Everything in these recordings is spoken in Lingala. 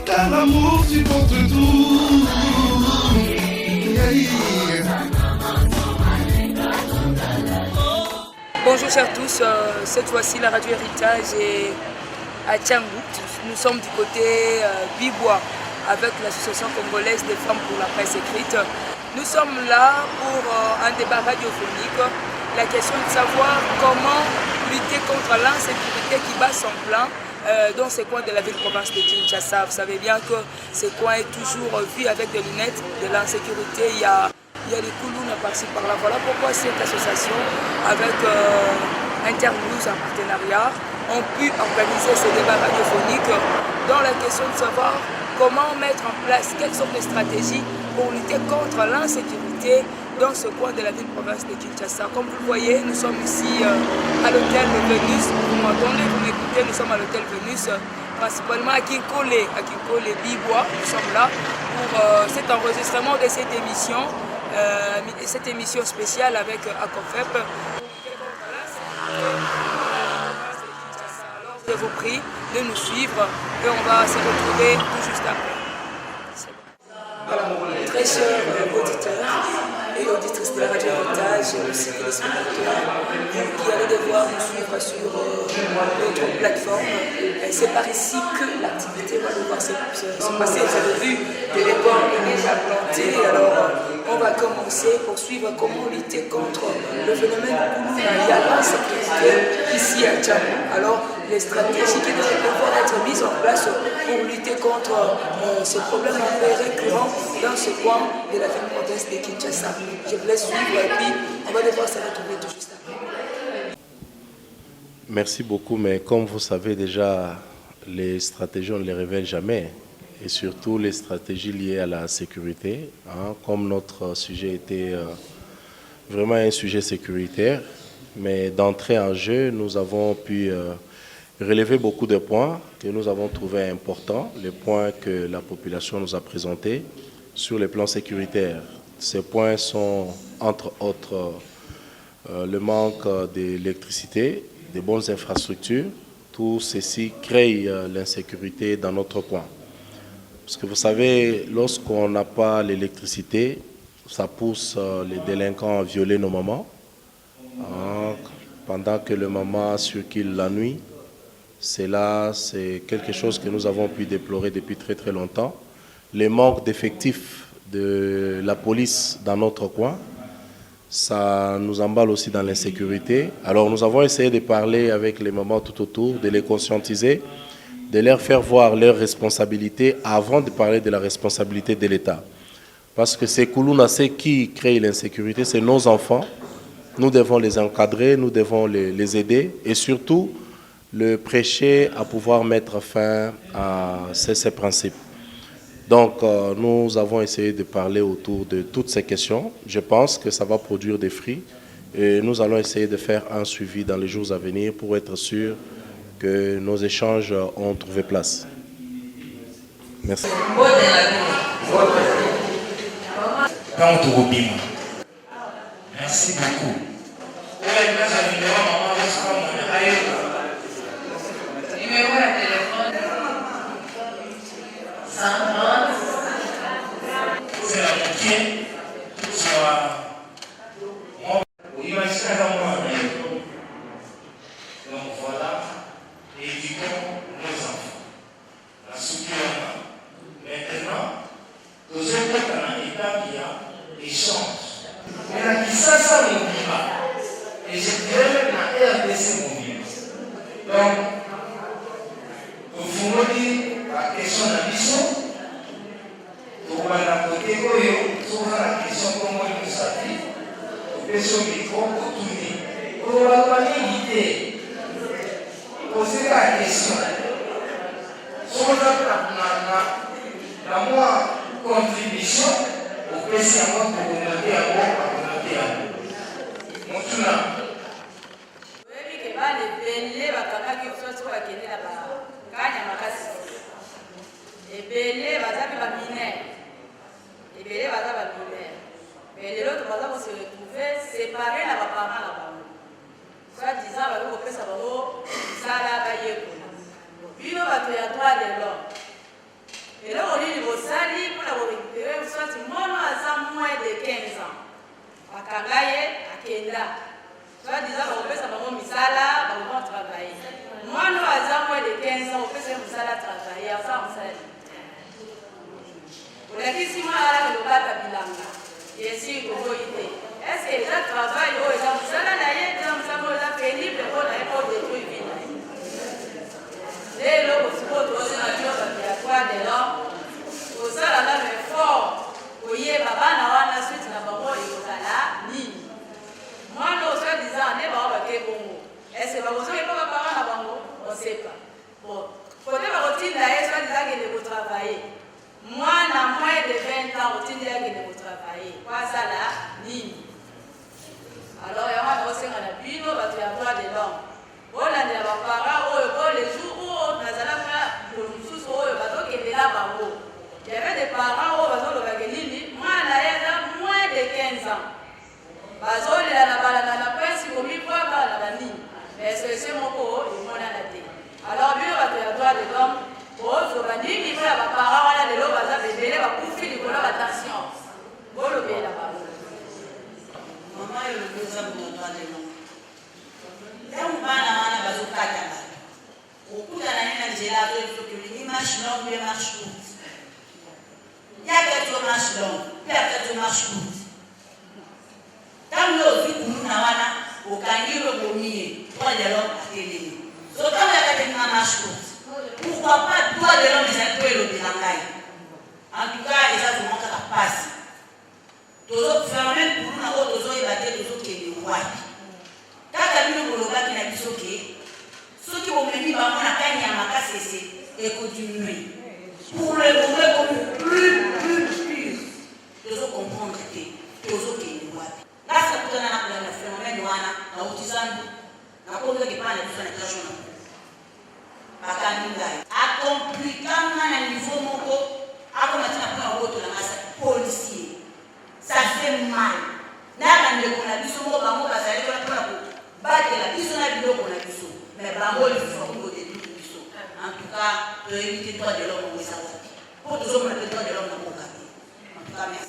car l'amour supporte tout. Bonjour chers tous, cette fois-ci la radio Héritage est à Tchangou. Nous sommes du côté Bibois avec l'association congolaise des femmes pour la presse écrite. Nous sommes là pour un débat radiophonique. La question est de savoir comment lutter contre l'insécurité qui bat son plein dans ces coins de la ville-province de Kinshasa. Vous savez bien que ces coins est toujours vu avec des lunettes de l'insécurité. Il y a des coulounes par-ci par-là. Voilà pourquoi cette association, avec Internews en partenariat, ont pu organiser ces débats radiophoniques dans la question de savoir comment mettre en place quelles sortes de stratégies pour lutter contre l'insécurité dans ce coin de la ville-province de Kinshasa. Comme vous le voyez, nous sommes ici à l'hôtel Venus. Vous m'entendez, vous m'écoutez, nous sommes à l'hôtel Venus, principalement à Kinkole Bibois. Nous sommes là pour cet enregistrement de cette émission spéciale avec ACOFEP. Je vous prie de nous suivre et on va se retrouver tout juste après. Voilà, très chers auditeurs et auditrices de la radio Héritage et aussi téléspectateurs, vous qui allez devoir nous suivre sur notre plateforme, c'est par ici que l'activité va devoir se passer. Vous avez vu que les bords sont déjà plantés, alors on va commencer pour suivre comment lutter contre le phénomène Koulouna. Il y a l'insécurité ici à Tchangou. Alors les stratégies qui doivent devoir être mises en place pour lutter contre ce problème un peu récurrent dans ce coin de la ville-province de Kinshasa. Je vous laisse suivre et puis on va devoir se retrouver tout juste après. Merci beaucoup, mais comme vous savez déjà, les stratégies, on ne les révèle jamais. Et surtout les stratégies liées à la sécurité. Comme notre sujet était vraiment un sujet sécuritaire, mais d'entrée en jeu, nous avons pu relever beaucoup de points que nous avons trouvés importants, les points que la population nous a présentés sur les plans sécuritaires. Ces points sont, entre autres, le manque d'électricité, de bonnes infrastructures. Tout ceci crée l'insécurité dans notre coin. Parce que vous savez, lorsqu'on n'a pas l'électricité, ça pousse les délinquants à violer nos mamans. Pendant que le maman circule la nuit, c'est quelque chose que nous avons pu déplorer depuis très très longtemps. Les manques d'effectifs de la police dans notre coin, ça nous emballe aussi dans l'insécurité. Alors nous avons essayé de parler avec les mamans tout autour, de les conscientiser, de leur faire voir leurs responsabilités avant de parler de la responsabilité de l'État. Parce que ces Koulouna, c'est qui crée l'insécurité, c'est nos enfants. Nous devons les encadrer, nous devons les aider et surtout le prêcher à pouvoir mettre fin à ces principes. Donc nous avons essayé de parler autour de toutes ces questions. Je pense que ça va produire des fruits et nous allons essayer de faire un suivi dans les jours à venir pour être sûr que nos échanges ont trouvé place. Merci. Merci beaucoup. Numéro de téléphone 130. C'est la moitié. Donc voilà, éduquons nos enfants. La soupière. Maintenant, nous sommes dans un état qui a échange. Mais la Kisasa n'oublie pas. Et je dirais même la RDC mobile. Donc, nous voulons dire la question de la mission. Pour la côté, sur la question comment il nous a dit. Question micro pour tout dire. Pour la l'idée, poser la question. Sur la moi contribution au PCA communauté à vous. Montuna. Oui, que va les belés, va caca qui soit sur la quête là-bas. Gagne ma casse. Et belés, va taper miner. Et belés, va taper miner. Mais l'autre, va se retrouver séparés là, va parler là-bas. Soit disant, va vous faire ça, ça là, va y être. Puis, on va te y avoir de l'homme. Akangaye, Akenda. Soit disant, on peut savoir misala, on va travailler. Moi, nous, à moins de 15 ans, on peut se misala travailler, enfin, on sait. Pour la question, à la locale, Bilanga, et si vous voyez, est-ce que les gens travaillent, les gens, ça là, les gens, ça va pénible, pour détruire vie. Les locaux, c'est pour trouver la vie, il y a quoi de l'homme. Pour ça, là, mais fort, vous voyez, papa, n'a pas suite, n'a pas là, ni. Moi, nous, soit disant, on est bon, est-ce que vous savez pas parents à Bango? On ne sait pas. Bon, il faut que la routine d'ailleurs soit disant qu'il est pour travailler. Moi, dans moins de 20 ans, routine d'ailleurs qu'il est pour travailler. Quoi ça là? Ni. Alors, il y a un dossier qu'on a pu, nous, parce qu'il y a droit de l'homme. Bon, là, il y a des parents, les jours où on a pour nous sous, parce qu'il est là, Bango. Il y avait des parents, parce que le moi, là, il y a moins de 15 ans. Bazoli la presse pour lui voir la ligne. Mais c'est mon corps, il m'en a été. Alors, lui, on va te droit de l'homme. Pour eux, il faut la parole, les lots, les va couper du color attention. Bon, le bien là-bas. Maman, il le besoin de droit de l'homme. Là, on va à la base au Kaka. Au coup de l'année, j'ai la marche longue, mais marche courte. Il y a quelques marches longues, il y a quelques marches courtes. Quand nous avons au Kaniro Bomier, droit de l'homme à télé. So, quand il y a une marche courte, pourquoi pas droit de l'homme et un peu le bilangaï? En tout cas, les gens vont la passe. Tous autres phénomènes pour nous, nous avons tous autres qui sont rois. Quand il y a une qui n'a pas choqué, ceux qui vont venir à mon accueil à ma casse et continuer. Pour le moment, plus pur. Tous autres comprendre que tous autres qui sont rois. Là, ça peut être un phénomène de l'autisme, la cause qui parle de l'utilisation. À compliquant un niveau moko, à commencer à prendre un autre policier. Ça fait mal. N'a pas de connexion, on va aller pour battre la personne à l'eau qu'on a vu. Mais Bango, il faut qu'on ait tout ça. En tout cas, pour éviter le droit de l'homme, on va savoir. Pour toujours le droit de l'homme, on va garder. En tout cas, merci.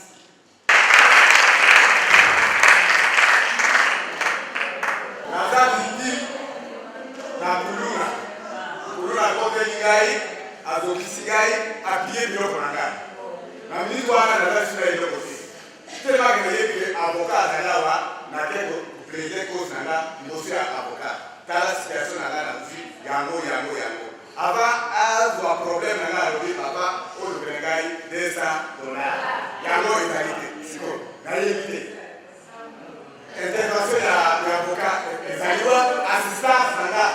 Azokisigai appuyer biloko na ngai. Na ministre wana na sura ile kote. Tellement que les avocats zalawa na teko plaider cause na nga dossier avocat. Tala situation na nga na vie yango. Ava azwa problème na nga lobi papa o le bengai $200. Yango ezalite. Siko na yebite. Intervention ya avocat ezaliwa assistance na nga.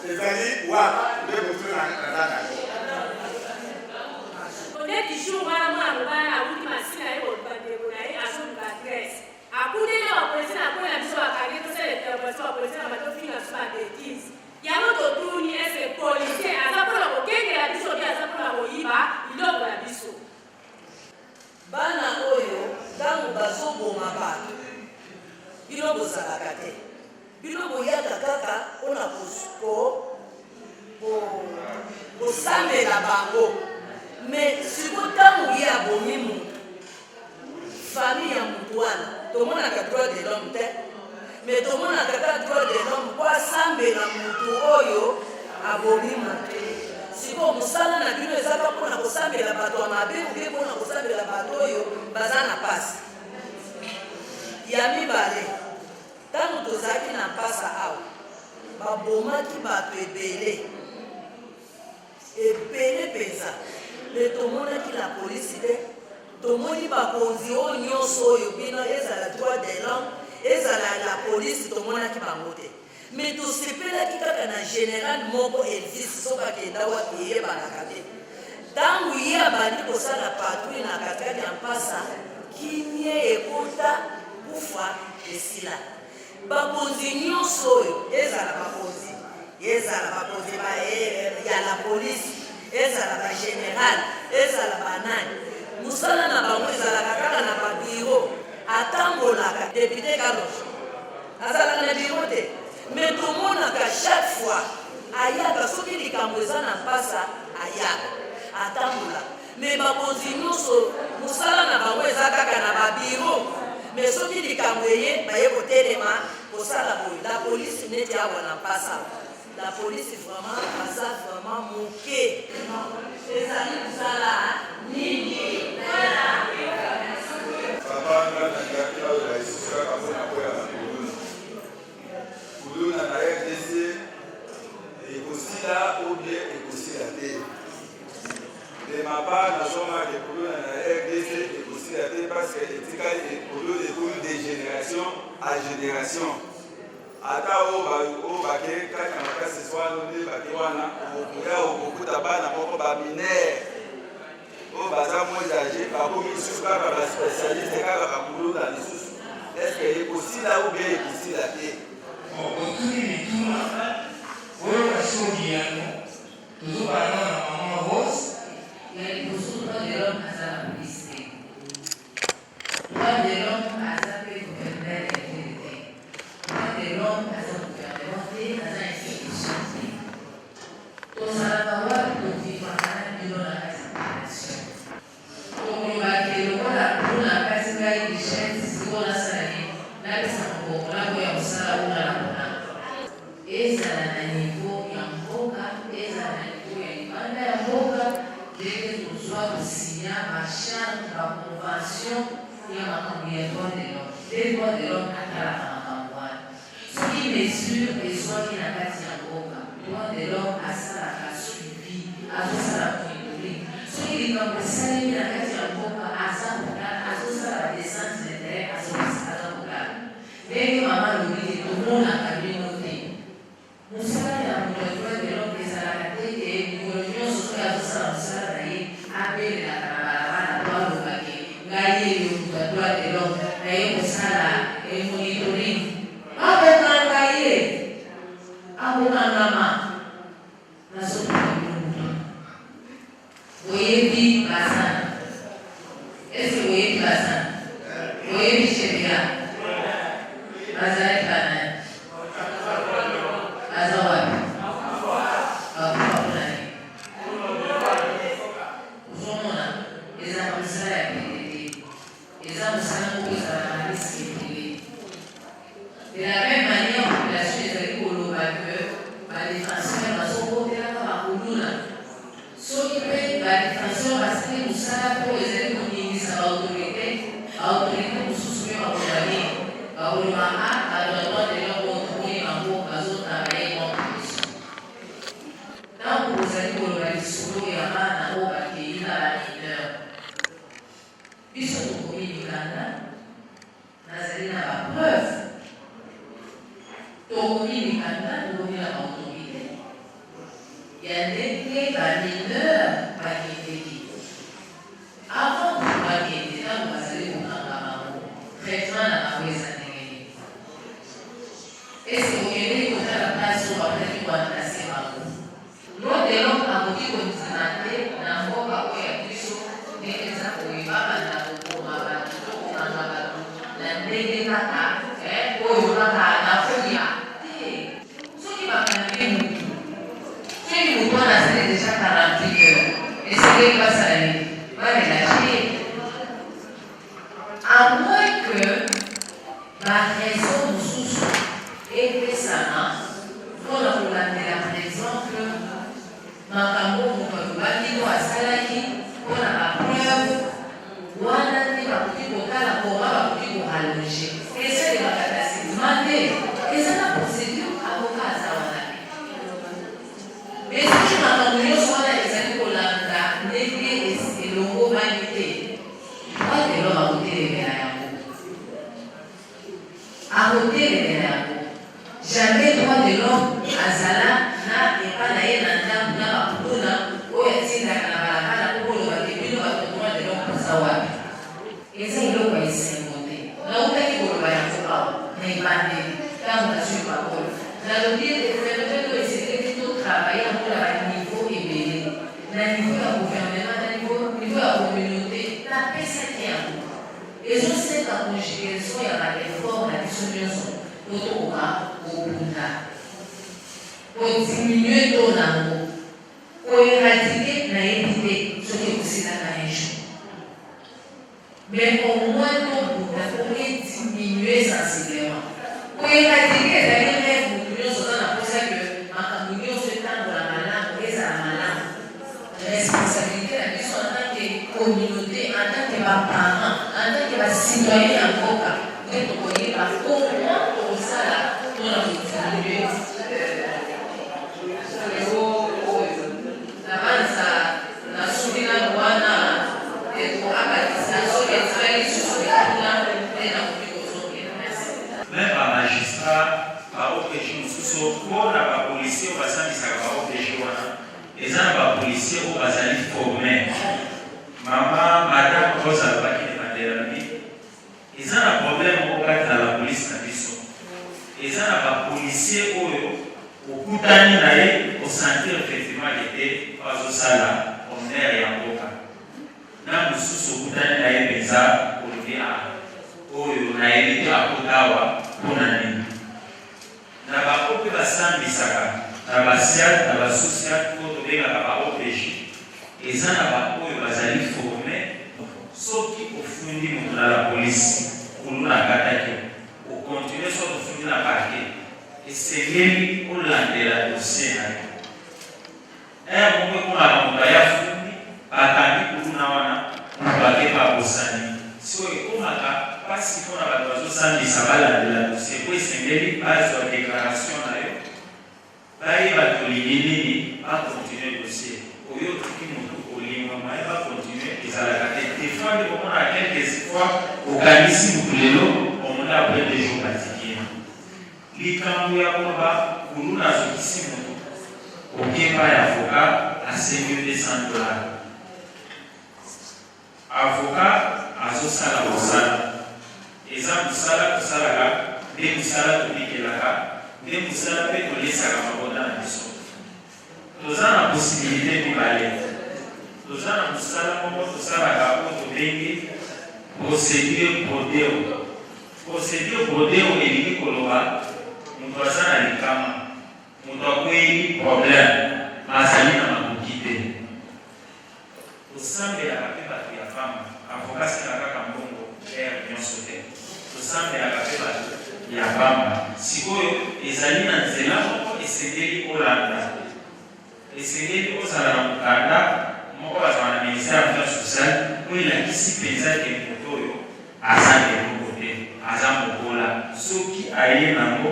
Ezali wa de mutu na nga. Du jour où on a eu ma sina et on va dévoiler à son adresse. À coup de la police, à quoi la mission à carrière, tout ça, l'intervention à la police, à ma fille, à son bêtise. Il y a notre tour, il y a ces policiers, à ça pour la roquette, et la mission, à ça pour la roïba, il offre la mission. Bana oyo, dans le bateau, bon, ma part. Il a besoin de la gâter. Il a besoin de la caca, on a pour s'amener la bango. Mais si vous avez un bon famille à Moutouane, tout le monde a le droit de l'homme, mais tout le monde a le droit de l'homme, quoi, sambe la Moutouoyo à Bomimou. Si vous avez un peu pour la sambe la bateau à ma belle, ou bien pour la sambe la bateau, bazana passe. Yami balé, tant que Zaki n'a pas ça, Baboma qui va te belé. Et belé pesa. Mais tout le monde qui la police, tout le monde qui va conduire, il y a la droit de l'homme, et la police, tout le monde qui va monter. Mais tout ce qui est en général, Mobo Elvis, ce qui est là, il y a la caté. Tant qu'il y a la patrouille, la caté, en passant, qui n'y est écouta, pour faire des silas. Bakonzi soyo, et ça la bakonzi. Et ça la bakonzi, il y a la police. Ezala ba général, ezala ba nani. Musala na bango ezala kaka na ba bureau. Atambolaka député Carlos. Azala na bureau te. Mais tout le monde a chaque fois ayaka soki likambo eza na pasa ayaka. Atambola. Mais ba konzi nyonso musala na bango eza kaka na ba bureau. mais soki likambo eye baye kotelema kosala boye la police neti awa na mpasa la police vraiment baza vraiment moke ezali kosala nini kuluna na RDC ekosila ou bien ekosila te. De ma part, nazoma ke kuluna na RDC ekosila te parce que etikali kuluna ekulu de génération à génération. Ata o bake kaka na makasi swalo nde bake wana okoya okokuta bana moko baminere oyo baza moins âgé bakomi lisusu kaka baspécialiste kaka bakuluna lisusu estce ekosila ou bien ekosila te. Otuli lituma oyo basoki yango tozobana na mama Rose ya liboso droit de l'homme aza na publicité droit de l'homme aza mpe gouverneur ya ville te droit de l'homme aza gouvernement te aza institution te tozalaka wapi tovivaka na bino na kati ya population tolobaki lokola kuna kati ngai richesse sikoyo nasala ye napesa mokongo nako ya mosala kuna na kuna ezala na niveau ya mboka ezala na niveau ya libanda ya mboka ndenge tozwa kosinya bachartre baconvention ya makambo ya droit de l'homme nde droit de l'homme atalaka makambo wana soki mesure ezwaki na kati ya mboka droit de l'homme asalaka suivi azosala monitoring soki likambo esalemi na kati ya mboka aza kokala azosala badescente d'interet aza kokala ndenge mama lobi tomonaka bino te mosala ya moto ya droit de l'homme ezalaka te ke mikolo nyonso soki azosala mosala na ye abelelaka na balabala to alobake ngai eyo moto ya droit de l'homme naye kosala monitoring abekanga ye akokangama nazokoka bino oyebi bazana ese oyebi bazana oyebi sheria bazalaki banani aza wapi bakuakulani ozomona ezaka mosala ya pete eza mosala moko ezala na riske ebele de la même manière population ezali koloba ke badefenseur bazokotelaka bakoluna soki mpe badefenseur basili mosala mpo ezali koningisa baautorité mosusu mpe bakoloba nini bakoloba badroit de l'homme otomoni bango bazotaba ye compétition ntango ozali koloba lisolo ya bana oyo bakei na bamineur biso tokomi mikanda nazali na bapreuve tokomi mikanda tokomi na baautorité ya ndenge bamineur bakendeki avant bakende ntango bazali kokanga bango traitement na bango eza ndenge nini ese okendeki kotala place oyo bakoki koandase bango droit de l'homme akoki kondima te na mboka oyo ya biso ndenge eza koyebaka na kokoma bato to kokanga bato na ndenge kaka oyo kaka nafolia te soki bakangi motu soki motu wana azali deja 48 heures esengeli basala nini barelage à moins que baraison mosusu epesama mpona kolandela par exemple makambo moto alobaki to asalaki mpona bapreuve wana nde bakoki kotala koma bakoki koraloge esalemaka tacitement te eza na procédure avocat aza wana te mais soki makambo nyonso wana ezali kolanda ndenge elongomani te droit de l'homme akotelemela yango akotelemela yango jamais droit de l'homme azala na epa na ye na ndambu na bakuna oyo atindaka na balabala po kolobake bino bato droit de l'homme aza wapi eza eloko ya esengo te nautaki koloba yango awa na ebandeli ntango nazwi bakolo nalobi ete gouvernement oyo esekeli totravaille yango na baniveau ebele na niveau ya gouvernement na niveau ya communauté napesaki yango ezoseka conjugaison ya baeffort na biso nyonso po tokoka kobunda kodiminue to nango koeradike nayebi te soki ekosilaka un jour mais au moins tobunda po communauté, en tant que parents, en tant que citoyen en Boka, vous êtes connus par comment pour ça là, on a continué na subina wana même par magistrat, par OPG, pour la policier, on va s'en dire par OPG, et ça, par policier, on va s'en former. Maman, madame, Rosa, qui est ma thérapie, et ça, un problème au cas de la police, et ça, un policier, au coup d'année, au sentir effectivement qu'il était pas au salaire, on est et en boca. Nous sommes au coup d'année, on est on a évité à Kotawa pour l'année. Nous avons fait la Sambisaka, nous avons fait la social pour trouver la OPJ. Et ça, nous avons formé ceux qui ont fondé la police pour nous la attaquer. Pour continuer sur le fond de la parquet. Et c'est lui pour l'intérêt dossier. Un moment qu'on a monté à fond, à Tangi pour nous, on va pas bosser. Si on a parce qu'on a besoin de ça, ça va la dossier. Puis c'est pas sur la déclaration là. Là il va continuer le dossier. Au lieu de qui nous au ligne, on va continuer et ça la garder. Des fois, on a quelques fois organisé pour les lots, on a après des jours pratiqués. Les cambouis à combat pour nous la ici au Képa et avocat à 5200 $. Avocat à Zosala Osala. Et ça, vous savez, des Moussala de Bikelaka, des Moussala de l'Essara Maboda na Biso. Nous avons la possibilité de parler. Nous avons la Moussala de Bengue, procédure Brodeo. Procédure Brodeo et l'Ili Koloba, nous devons aller à l'Ikama. Nous devons avoir des problèmes, mais ça n'est pas quitter. Au sein de la papier de femme, avocat c'est la Kakambongo, et bien sauté. Au sein de la papier de la femme, si vous avez un zéla, essayez Hollande. Essayez aux Alamukanda, moi, je suis un ministère des Affaires sociales, où il a ici paysan qui est pour à Côté, à Zamokola, ceux qui aillent dans le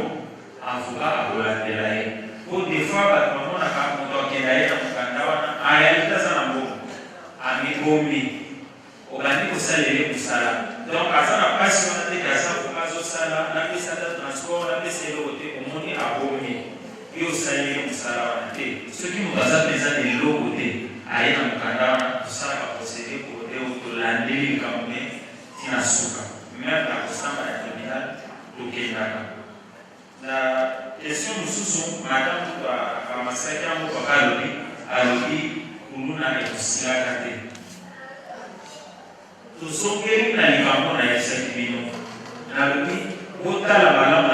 avocat à Hollande. Pour des fois, on a un montant qui est dans le en réalité, ça n'a pas. Amigomi, organique au salaire pour ça. Donc, à ça, la passion de Gaza, pour la piste de transport, la piste de l'autre, au monde à Bomi, et au salaire pour ça. Ce qui nous a besoin de l'autre, à y aller dans le ça va procéder pour l'année, comme Tinasuka. Même la constante à la terminale, le Kenya. La question nous sous madame, à Massaka, à l'Obi, nous n'avons pas de tout ce qui est dans les camps, dans les secteurs, dans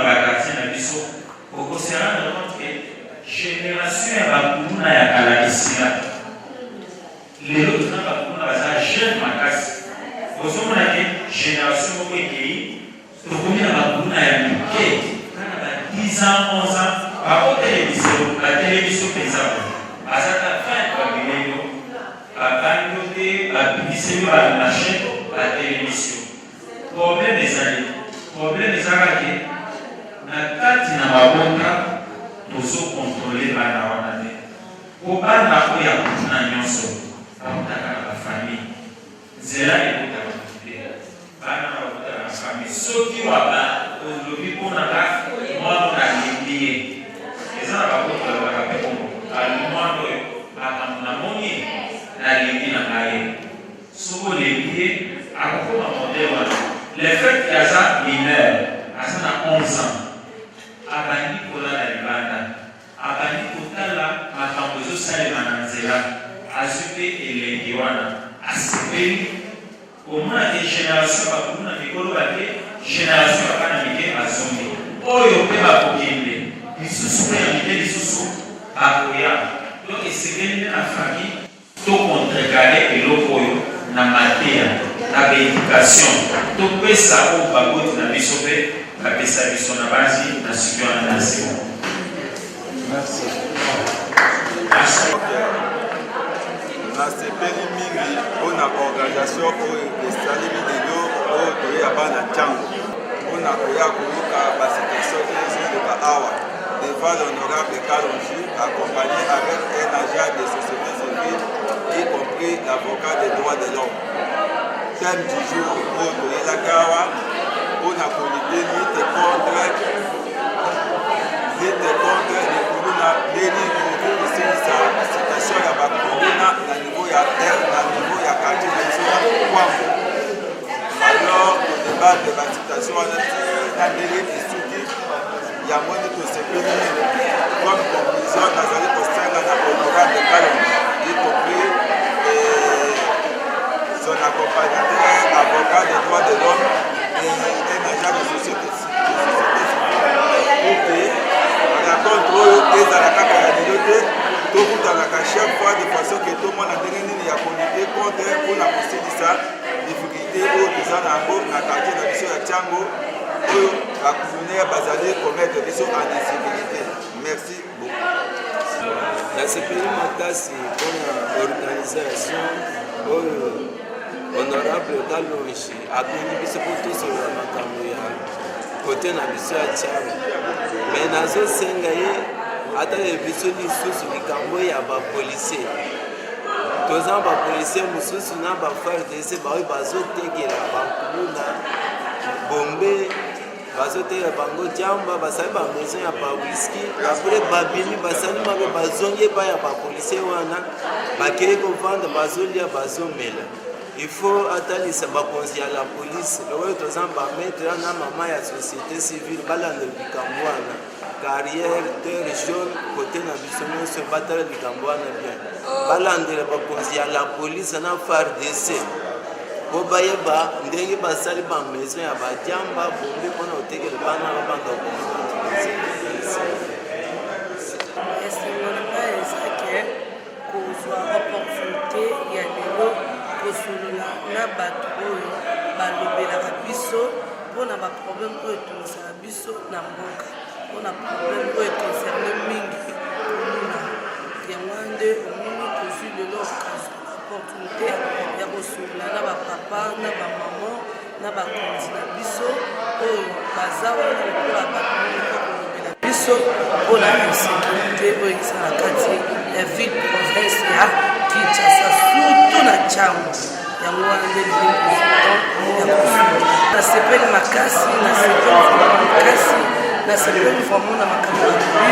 la quartier, dans les au se rendre compte que génération ya bakuna ya kala isila lelo tuna bakuna baza jeune makasi ozomona ke génération moko ekei tokomi na bakuna ya mike kana ba 10 ans 11 ans batelemiso mpenza bazaka 20 babilelo bakango te babibiseli na chaîne batelemisio problème ezalaka ke na kati na mabonga tozokontrole bana wana te po bana oyo ya kutuna nyonso bakutaka na bafamille nzela ekutaka te bana na bakutaka na famille soki waba olobi mponaka mwana nalimbi ye eza na bakotolalaka mpe bongo alimwana oyo makambo namoni nalimbi na ngai soki olembi ye akokoma modele wana le fait aza mineur aza na 11 ans abandi kolala libanda abandi kotala makambo ezosalema na nzela azwi mpe elengi wana asepeli omona te génération bakulu na mikolo bate génération baka na mike bazongi oyo mpe bakokende lisusu mpe ya mike lisusu bakoya donc esepeli nde na famille tokontregale eloko oyo na mateya na baéducation topesa oyo baboti na biso mpe bapesa biso na basi na sikoyo na nasimo. nasepeli mingi mpona organisation oyo esalemi lelo oyo toya bana ntango mpona koya koyoka basituation ezoleka awa devant l'honorable Kalonji accompagné avec un agent de société civile y compris l'avocat des droits de l'homme. Thème du jour oyo toyelaka awa mpona kolite lutte contre likulu na ndeni kokosilisa situation ya bakomuna na niveau ya terre na niveau ya quartier na biso ya kwambo. Alors todebate basituation wana ti na ndenge esuki yango nde tosepeli nini comme conclusion nazali kosenga na honorable Kalonji y compris son accompagnateur avocat des droits de l'homme et un agent de société pour que rencontre oyo ezala kaka ya lelo te tokutanaka chaque fois de façon ke tomona ndenge nini ya kolite contre mpona kosilisa difficulté oyo toza na yango na quartier na biso ya ntango oyo bakulinaire bazali komettre biso en insécurité. Merci beaucoup. nasepeli makasi mpona organisation oyo honorable Kalonji apeni biso mpo tosolola makambo ya kote na biso ya ntango me nazosenga ye atale biso lisusu likambo ya bapolisier toza bapolisier mosusu na bafardc baoyo bazotekela bankulu na bombe bazotekela bango jamba basali bamaison ya bawiski apres babimi basali mabe bazongi epai ya bapolisier wana bakei kovanda bazolia bazomela il faut atalisa bakonzi ya la police lokoyo toza bametre na mama ya société civile balandela likambo wana carrière terre jaune kote na biso nyonso batala likambo wana bien balandela bakonzi ya la police na FARDC po bayeba ndenge basali bamaison ya bajamba bombe mpona kotekela bana babanda esengonanga ezake kozwa opportunité ya lelo kosolola na bato oyo balobelaka biso mpona baproblème oyo etonisaka biso na mboka mpona problème oyo concerne mingi komuna yango nde omoni tozwi lelo occasion opportunité ya kosolola na bapapa na bamama na bakonzi na biso oyo baza wana lokola bato monika kolobela biso mpona insécurité oyo eza na kati ya ville province ya Kinshasa surtout na ntango yango wana nde lilimpo ya kosolola nasepeli makasi nasepeli vraiment na makambo ya lobi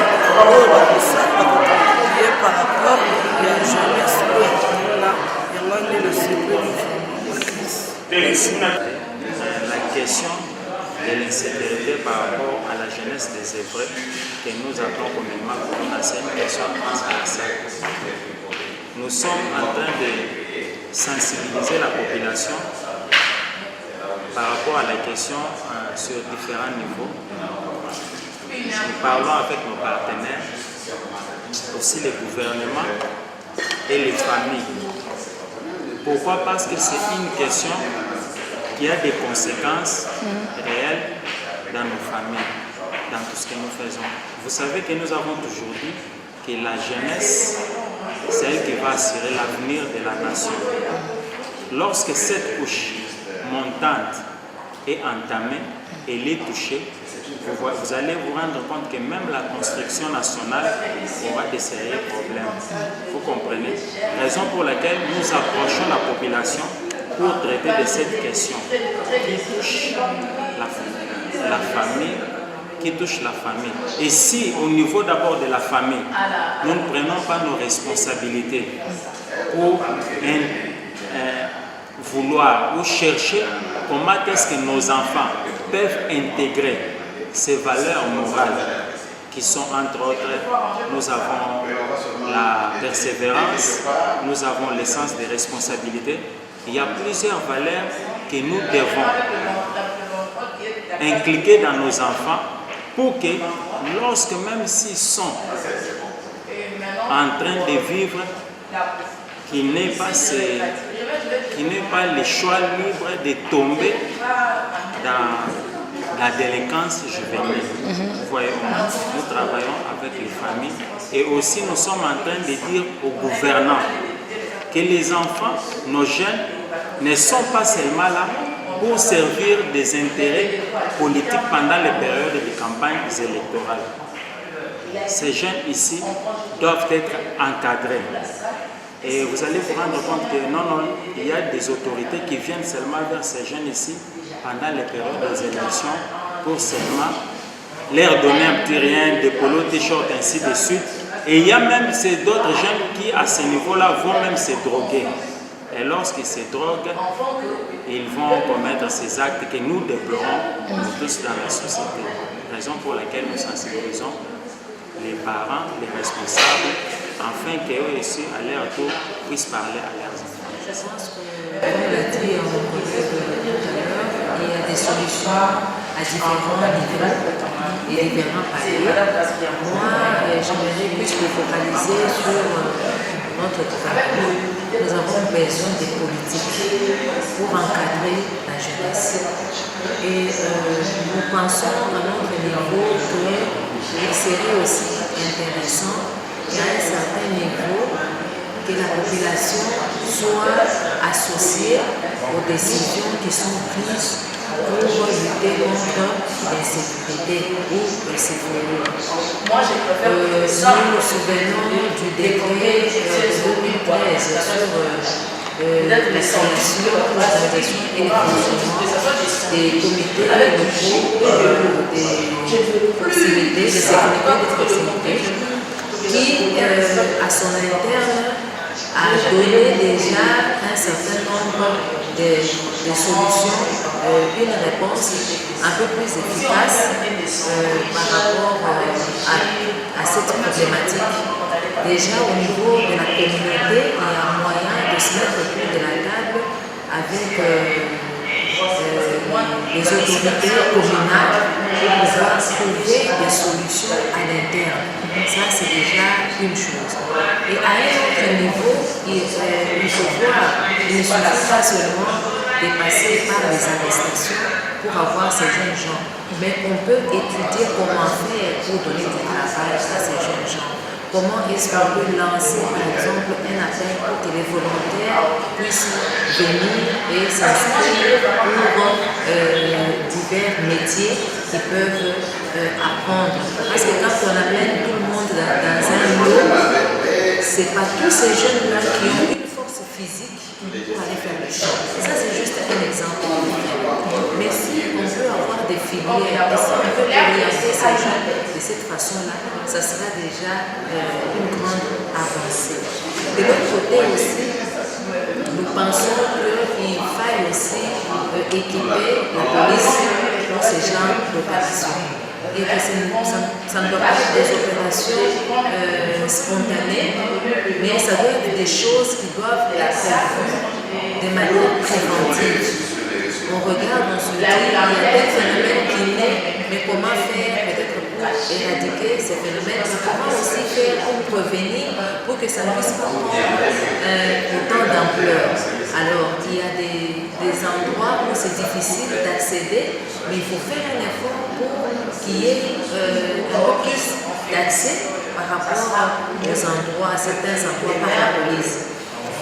oyo bakosala bakokontribue par rapport ya jeunesse oyo ya komona yango nde nasepeli makasi. La question de l'insécurité par rapport à la jeunesse des Hébreux que nous appelons communément Corona, c'est une question transversale. Nous sommes en train de sensibiliser la population par rapport à la question sur différents niveaux. Nous parlons avec nos partenaires, aussi les gouvernements et les familles. Pourquoi? Parce que c'est une question qui a des conséquences réelles dans nos familles, dans tout ce que nous faisons. Vous savez que nous avons toujours dit que la jeunesse, c'est elle qui va assurer l'avenir de la nation. Lorsque cette couche montante est entamée, elle est touchée, vous allez vous rendre compte que même la construction nationale aura des sérieux problèmes. Vous comprenez? Raison pour laquelle nous approchons la population pour traiter de cette question qui touche la famille, Et si au niveau d'abord de la famille, nous ne prenons pas nos responsabilités pour vouloir ou chercher comment est-ce que nos enfants peuvent intégrer ces valeurs morales qui sont entre autres, nous avons la persévérance, nous avons le sens des responsabilités. Il y a plusieurs valeurs que nous devons inculquer dans nos enfants pour que lorsque même s'ils sont en train de vivre, qu'ils n'aient pas le choix libre de tomber dans la délinquance juvénile. Vous voyez, nous travaillons avec les familles et aussi nous sommes en train de dire aux gouvernants que les enfants, nos jeunes, ne sont pas seulement là pour servir des intérêts politiques pendant les périodes de campagnes électorales. Ces jeunes ici doivent être encadrés. Et vous allez vous rendre compte que non, il y a des autorités qui viennent seulement vers ces jeunes ici pendant les périodes des élections pour seulement leur donner un petit rien, des polos, des shorts, ainsi de suite. Et il y a même d'autres jeunes qui, à ce niveau-là, vont même se droguer. Et lorsqu'ils se droguent, ils vont commettre ces actes que nous déplorons tous dans la société. Raison pour laquelle nous sensibilisons les parents, les responsables, afin qu'eux aussi, à leur tour, puissent parler à leurs enfants. Je pense que, comme l'a dit mon collègue tout à l'heure, il y a des solutions à différents niveaux et différents paliers. Moi, j'aimerais plus me focaliser sur notre gouvernement. Nous avons besoin de politiques pour encadrer la jeunesse. Et nous pensons à notre niveau qu'il serait aussi intéressant qu'à un certain niveau, que la population soit associée aux décisions qui sont prises pour lutter contre l'insécurité ou l'insécurité. Nous nous souvenons du décret de 2013 sur la création, l'organisation et le fonctionnement des comités locaux de proximité, de sécurité de proximité, qui, à son interne, a donné déjà un certain nombre de solutions, une réponse un peu plus efficace par rapport à cette problématique. Déjà au niveau de la communauté, il y a moyen de se mettre autour de la table avec les autorités communales pour pouvoir trouver des solutions à l'interne. Ça, c'est déjà une chose. Et à un autre niveau, il faut voir, il ne suffit pas seulement de passer par les arrestations pour avoir ces jeunes gens, mais on peut étudier comment faire pour donner du travail à ces jeunes gens. Comment est-ce qu'on peut lancer, par exemple, un appel pour que les volontaires puissent venir et s'inscrire pour divers métiers qu'ils peuvent apprendre. Parce que quand on amène tout le monde dans un lot, ce n'est pas tous ces jeunes-là qui ont une force physique pour aller faire le champ. Ça, c'est juste un exemple. Mais si on veut avoir des filières, et si on veut orienter ces jeunes de cette façon-là, ça sera déjà une grande avancée. De l'autre côté aussi, nous pensons qu'il faille aussi équiper la police pour ce genre d'opérations. Et que ça ne doit pas être des opérations spontanées, mais ça doit être des choses qui doivent être vues de manière préventive. On regarde, on se dit, il y a tel phénomène qui naît, mais comment faire peut-être pour éradiquer ces phénomènes, mais comment aussi faire pour prévenir, pour que ça ne puisse pas prendre autant d'ampleur. Alors, il y a des endroits où c'est difficile d'accéder, mais il faut faire un effort pour qu'il y ait un peu plus d'accès par rapport aux endroits, à certains endroits par la police.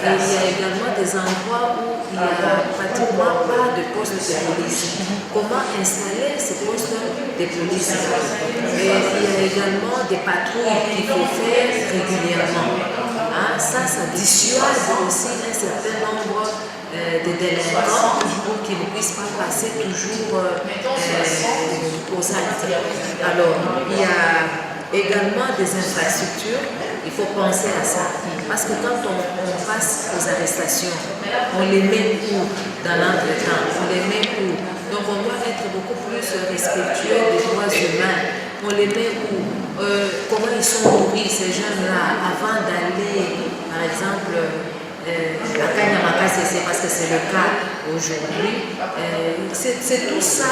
Et il y a également des endroits où il n'y a pratiquement pas de poste de police. Comment installer ces postes de police? Et il y a également des patrouilles qu'il faut faire régulièrement. Hein? Ça dissuade aussi un certain nombre de délinquants pour qu'ils ne puissent pas passer toujours aux actes. Alors, il y a également des infrastructures, il faut penser à ça. Parce que quand on passe aux arrestations, on les met où dans l'entretemps? On les met où? Donc on doit être beaucoup plus respectueux des droits humains. On les met où? Comment ils sont nourris, ces jeunes-là, avant d'aller, par exemple, à Kanyamakasese, parce que c'est le cas aujourd'hui. C'est tout ça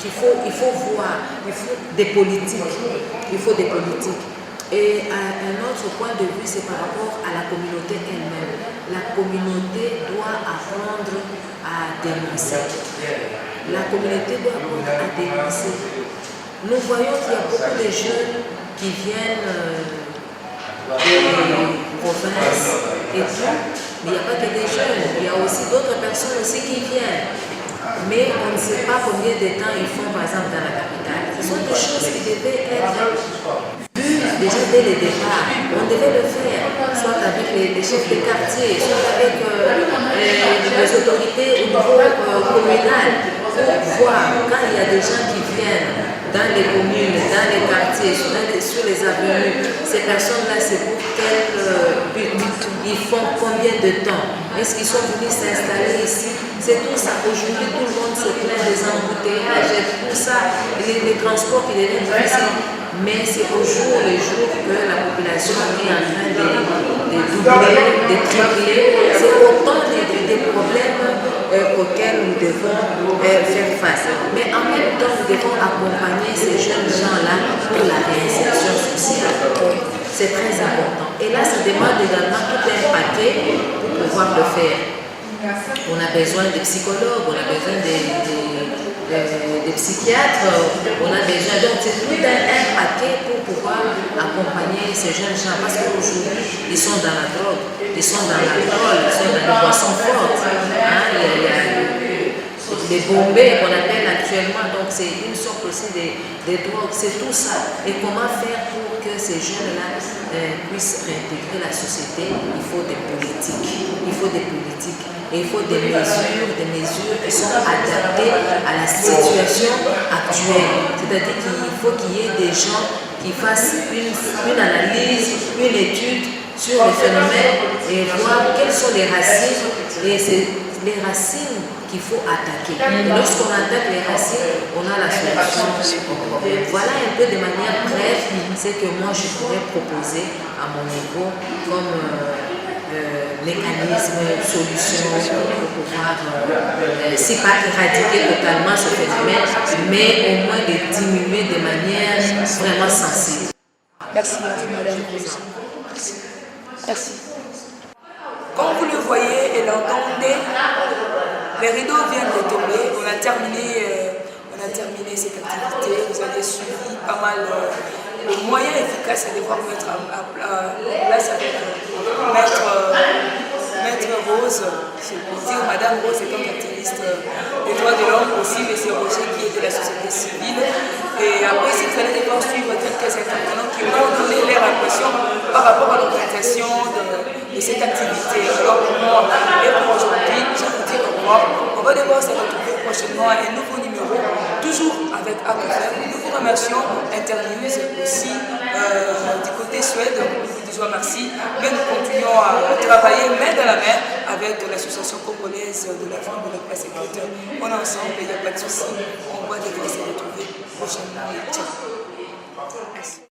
qu'il faut voir. Il faut des politiques. Il faut des politiques. Et un autre point de vue, c'est par rapport à la communauté elle-même. La communauté doit apprendre à dénoncer. La communauté doit apprendre à dénoncer. Nous voyons qu'il y a beaucoup de jeunes qui viennent des provinces et tout, Mais il n'y a pas que des jeunes, il y a aussi d'autres personnes aussi qui viennent. Mais on ne sait pas combien de temps ils font, par exemple, dans la capitale. Ce sont des choses qui devaient être vues déjà dès le départ. On devait le faire, soit avec les chefs de quartier, soit avec les autorités au niveau communal, pour voir quand il y a des gens qui viennent dans les communes, dans les quartiers, sur les avenues, ces personnes-là, c'est pour quel but? Ils font combien de temps? Est-ce qu'ils sont venus s'installer ici? C'est tout ça. Aujourd'hui, tout le monde se plaint des embouteillages et tout ça, les transports qui deviennent difficiles. Mais c'est au jour le jour que la population est en train de doubler, de tripler. C'est autant des problèmes auxquels nous devons faire face. Mais en même temps, nous devons accompagner ces jeunes gens-là pour la réinsertion sociale. C'est très important. Et là, ça demande également tout un paquet pour pouvoir le faire. On a besoin de psychologues, on a besoin des psychiatres, on a besoin. Donc, c'est tout un paquet pour pouvoir accompagner ces jeunes gens. Parce qu'aujourd'hui, ils sont dans la drogue, ils sont dans l'alcool, ils sont dans les boissons fortes. Hein? Il y a les bombées qu'on appelle actuellement, donc c'est une sorte aussi des drogues, c'est tout ça. Et comment faire pour que ces jeunes-là puissent réintégrer la société? Il faut des politiques, il faut des politiques. Et il faut des mesures qui sont adaptées à la situation actuelle. C'est-à-dire qu'il faut qu'il y ait des gens qui fassent une analyse, une étude sur les phénomènes et voir quelles sont les racines. Et c'est les racines qu'il faut attaquer. Et lorsqu'on attaque les racines, on a la solution au problème. Voilà un peu de manière brève ce que moi je pourrais proposer à mon niveau comme mécanisme, solution pour pouvoir, si pas éradiquer totalement ce phénomène, mais au moins de diminuer de manière vraiment sensible. Merci, Madame. Merci. Comme vous le voyez et l'entendez, les rideaux viennent de tomber. On a terminé cette activité. Vous avez suivi pas mal de moyens efficaces à devoir mettre en place avec Maître Rose. Je peux dire, Madame Rose est une activiste des droits de l'homme aussi, mais c'est Roger qui est de la société civile. Et après, si vous allez devoir suivre quelques intervenants qui vont donner leur impression par rapport à l'organisation de cette activité. Alors pour moi et pour aujourd'hui, je vous dis au revoir. On va devoir se retrouver prochainement à un nouveau numéro, toujours avec ACOFEM. Nous vous remercions, interviews aussi du côté Suède, du Joie Merci, mais nous continuons à travailler main dans la main avec l'association congolaise de la femme de la presse écrite. On est ensemble, il n'y a pas de souci. On va devoir se retrouver prochainement. Ciao. Merci.